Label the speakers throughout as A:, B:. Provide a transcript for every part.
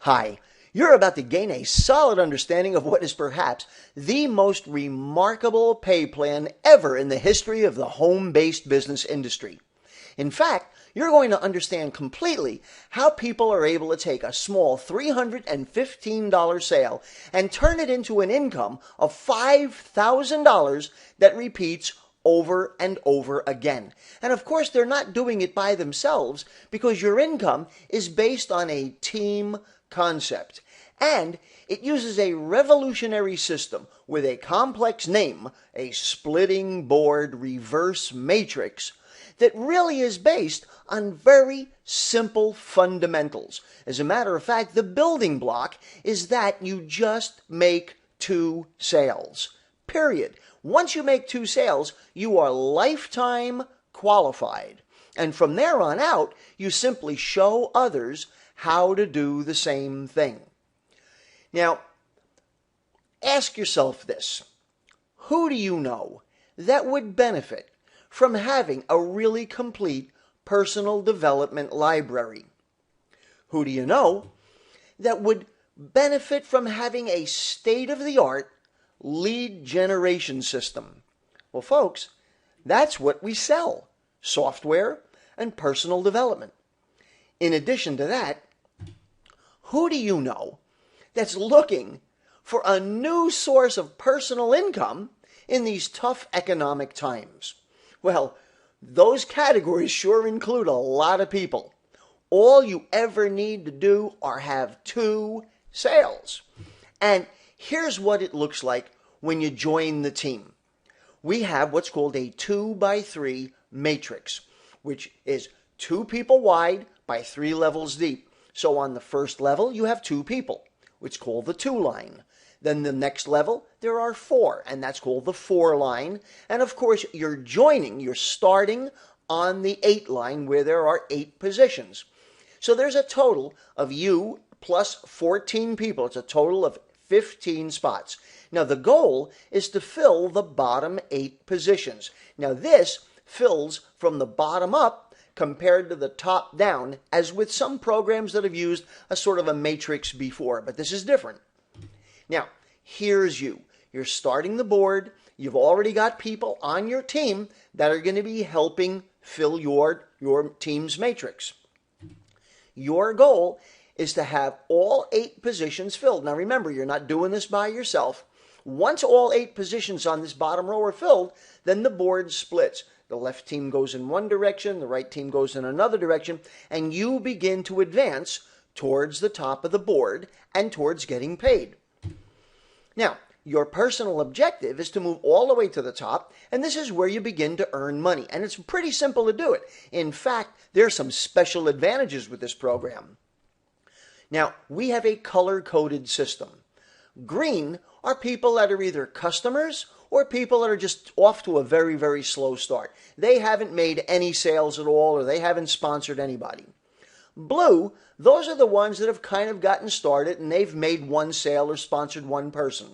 A: Hi, you're about to gain a solid understanding of what is perhaps the most remarkable pay plan ever in the history of the home-based business industry. In fact, you're going to understand completely how people are able to take a small $315 sale and turn it into an income of $5,000 that repeats over and over again. And of course, they're not doing it by themselves because your income is based on a team concept. And it uses a revolutionary system with a complex name, a splitting board reverse matrix, that really is based on very simple fundamentals. As a matter of fact, the building block is that you just make 2 sales. Period. Once you make 2 sales, you are lifetime qualified. And from there on out, you simply show others how to do the same thing. Now, ask yourself this. Who do you know that would benefit from having a really complete personal development library? Who do you know that would benefit from having a state-of-the-art lead generation system? Well, folks, that's what we sell, software and personal development. In addition to that, who do you know that's looking for a new source of personal income in these tough economic times? Well, those categories sure include a lot of people. All you ever need to do are have 2 sales. And here's what it looks like when you join the team. We have what's called a 2x3 matrix, which is 2 people wide by 3 levels deep. So on the first level, you have 2 people, which is called the 2 line. Then the next level, there are 4, and that's called the 4 line. And of course, you're starting on the 8 line where there are 8 positions. So there's a total of you plus 14 people. It's a total of 15 spots. Now the goal is to fill the bottom 8 positions. Now this fills from the bottom up compared to the top down, as with some programs that have used a sort of a matrix before, but this is different. Now, here's you. You're starting the board. You've already got people on your team that are going to be helping fill your team's matrix. Your goal is to have all 8 positions filled. Now remember, you're not doing this by yourself. Once all 8 positions on this bottom row are filled, then the board splits. The left team goes in one direction, the right team goes in another direction, and you begin to advance towards the top of the board and towards getting paid. Now, your personal objective is to move all the way to the top, and this is where you begin to earn money. And it's pretty simple to do it. In fact, there are some special advantages with this program. Now, we have a color-coded system. Green are people that are either customers or people that are just off to a very, very slow start. They haven't made any sales at all, or they haven't sponsored anybody. Blue, those are the ones that have kind of gotten started and they've made 1 sale or sponsored 1 person.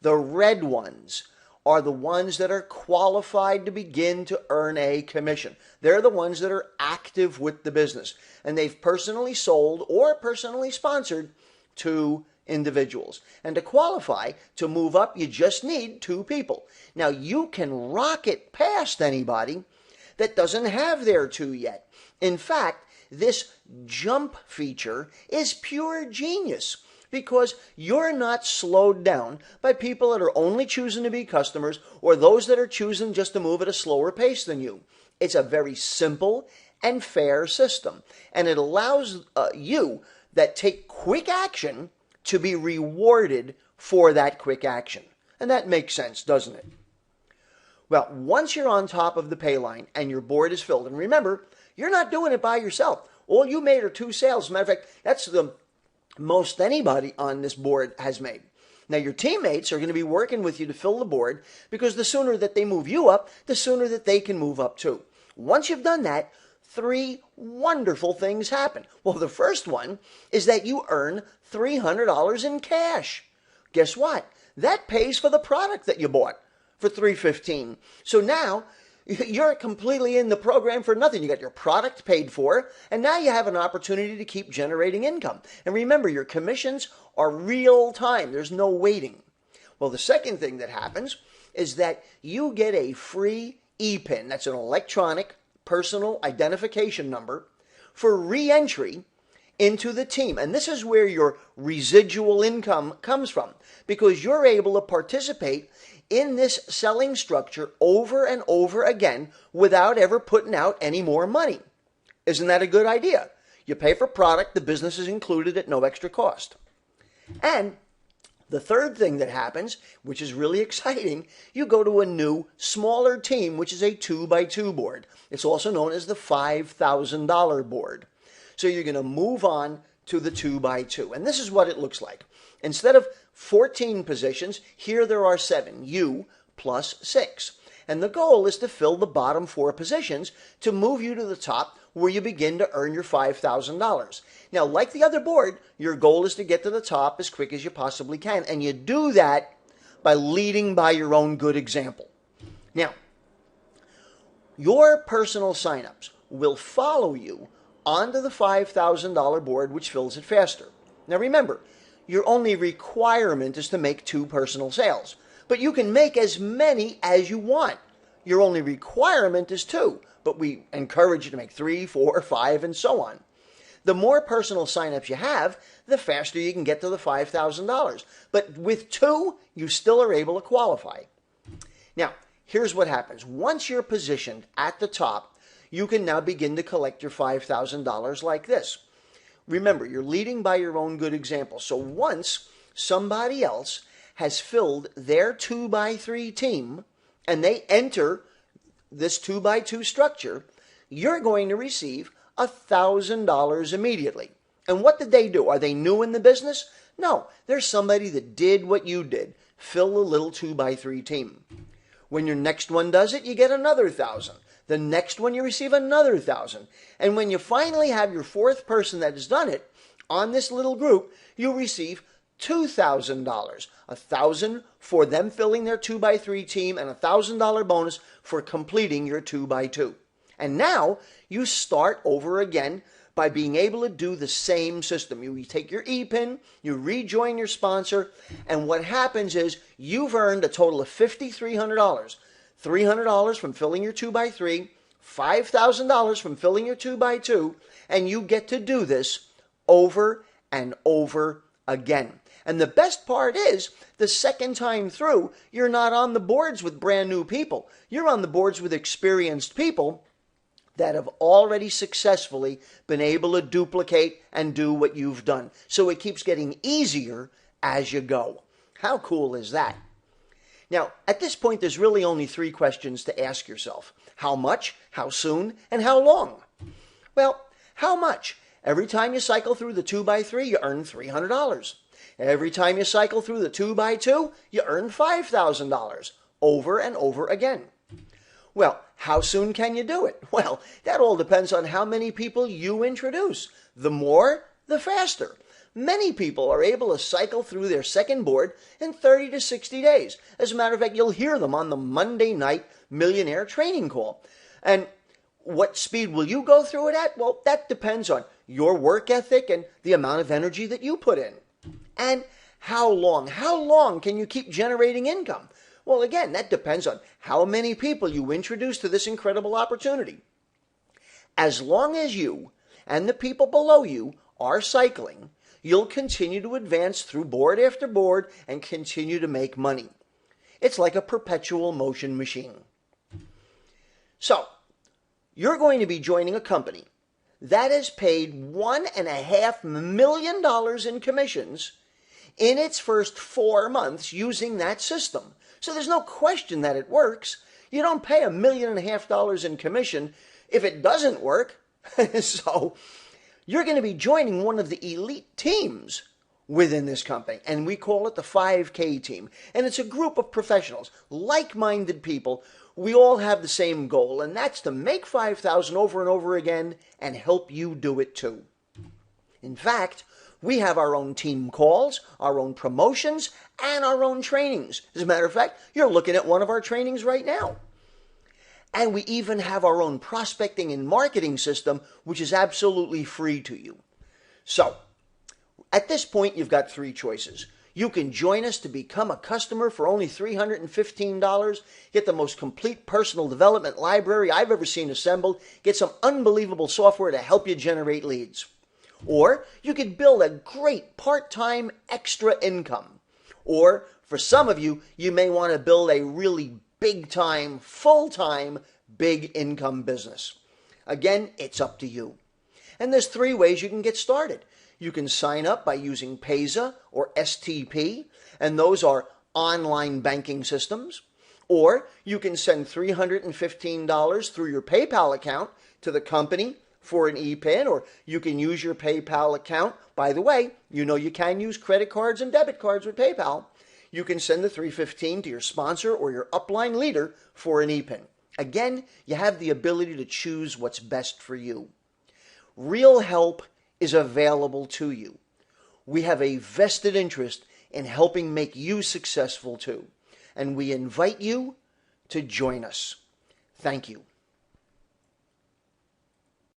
A: The red ones are the ones that are qualified to begin to earn a commission. They're the ones that are active with the business, and they've personally sold or personally sponsored 2 individuals. And to qualify to move up, you just need 2 people. Now, you can rocket past anybody that doesn't have their 2 yet. In fact, this jump feature is pure genius because you're not slowed down by people that are only choosing to be customers or those that are choosing just to move at a slower pace than you. It's a very simple and fair system, and it allows you that take quick action to be rewarded for that quick action. And that makes sense, doesn't it? Well, once you're on top of the pay line and your board is filled, and remember, you're not doing it by yourself. All you made are 2 sales. As a matter of fact, that's the most anybody on this board has made. Now, your teammates are going to be working with you to fill the board because the sooner that they move you up, the sooner that they can move up too. Once you've done that, 3 wonderful things happen. Well, the first one is that you earn $300 in cash. Guess what? That pays for the product that you bought for $315. So now You're completely in the program for nothing. You got your product paid for, and now you have an opportunity to keep generating income. And remember, your commissions are real time. There's no waiting. Well, the second thing that happens is that you get a free ePIN. That's an electronic personal identification number for re-entry into the team. And this is where your residual income comes from, because you're able to participate in this selling structure over and over again without ever putting out any more money. Isn't that a good idea? You pay for product, the business is included at no extra cost. And the third thing that happens, which is really exciting, you go to a new, smaller team, which is a 2x2 board. It's also known as the $5,000 board. So you're going to move on to the 2x2. And this is what it looks like. Instead of 14 positions, here there are 7, you plus 6. And the goal is to fill the bottom 4 positions to move you to the top where you begin to earn your $5,000. Now, like the other board, your goal is to get to the top as quick as you possibly can. And you do that by leading by your own good example. Now, your personal signups will follow you onto the $5,000 board, which fills it faster. Now, remember, your only requirement is to make 2 personal sales, but you can make as many as you want. Your only requirement is 2, but we encourage you to make 3, 4, 5, and so on. The more personal signups you have, the faster you can get to the $5,000. But with 2, you still are able to qualify. Now, here's what happens. Once you're positioned at the top, you can now begin to collect your $5,000 like this. Remember, you're leading by your own good example. So once somebody else has filled their 2x3 team and they enter this 2x2 structure, you're going to receive $1,000 immediately. And what did they do? Are they new in the business? No, there's somebody that did what you did. Fill a little 2x3 team. When your next one does it, you get another 1,000. The next one, you receive another 1,000. And when you finally have your 4th person that has done it on this little group, you'll receive $2,000. $1,000 for them filling their 2x3 team and a $1,000 bonus for completing your 2x2. And now you start over again by being able to do the same system. You take your ePIN, you rejoin your sponsor, and what happens is you've earned a total of $5,300. $300 from filling your 2x3, $5,000 from filling your 2x2, and you get to do this over and over again. And the best part is, the second time through, you're not on the boards with brand new people. You're on the boards with experienced people that have already successfully been able to duplicate and do what you've done. So it keeps getting easier as you go. How cool is that? Now, at this point, there's really only 3 questions to ask yourself. How much, how soon, and how long? Well, how much? Every time you cycle through the 2x3, you earn $300. Every time you cycle through the 2x2, you earn $5,000 over and over again. Well, how soon can you do it? Well, that all depends on how many people you introduce. The more, the faster. Many people are able to cycle through their second board in 30 to 60 days. As a matter of fact, you'll hear them on the Monday night millionaire training call. And what speed will you go through it at? Well, that depends on your work ethic and the amount of energy that you put in. And how long? How long can you keep generating income? Well, again, that depends on how many people you introduce to this incredible opportunity. As long as you and the people below you are cycling, you'll continue to advance through board after board and continue to make money. It's like a perpetual motion machine. So, you're going to be joining a company that has paid $1.5 million in commissions in its first 4 months using that system. So there's no question that it works. You don't pay $1.5 million in commission if it doesn't work. So you're going to be joining one of the elite teams within this company, and we call it the 5K team. And it's a group of professionals, like-minded people. We all have the same goal, and that's to make $5,000 over and over again and help you do it too. In fact, we have our own team calls, our own promotions, and our own trainings. As a matter of fact, you're looking at one of our trainings right now. And we even have our own prospecting and marketing system, which is absolutely free to you. So, at this point, you've got three choices. You can join us to become a customer for only $315, get the most complete personal development library I've ever seen assembled, get some unbelievable software to help you generate leads. Or you could build a great part-time extra income. Or for some of you, you may want to build a really big-time, full-time, big income business. Again, it's up to you. And there's three ways you can get started. You can sign up by using Payza or STP, and those are online banking systems. Or you can send $315 through your PayPal account to the company for an e-pin, or you can use your PayPal account. By the way, you know you can use credit cards and debit cards with PayPal. You can send the $315 to your sponsor or your upline leader for an e-pin. Again, you have the ability to choose what's best for you. Real help is available to you. We have a vested interest in helping make you successful too, and we invite you to join us. Thank you.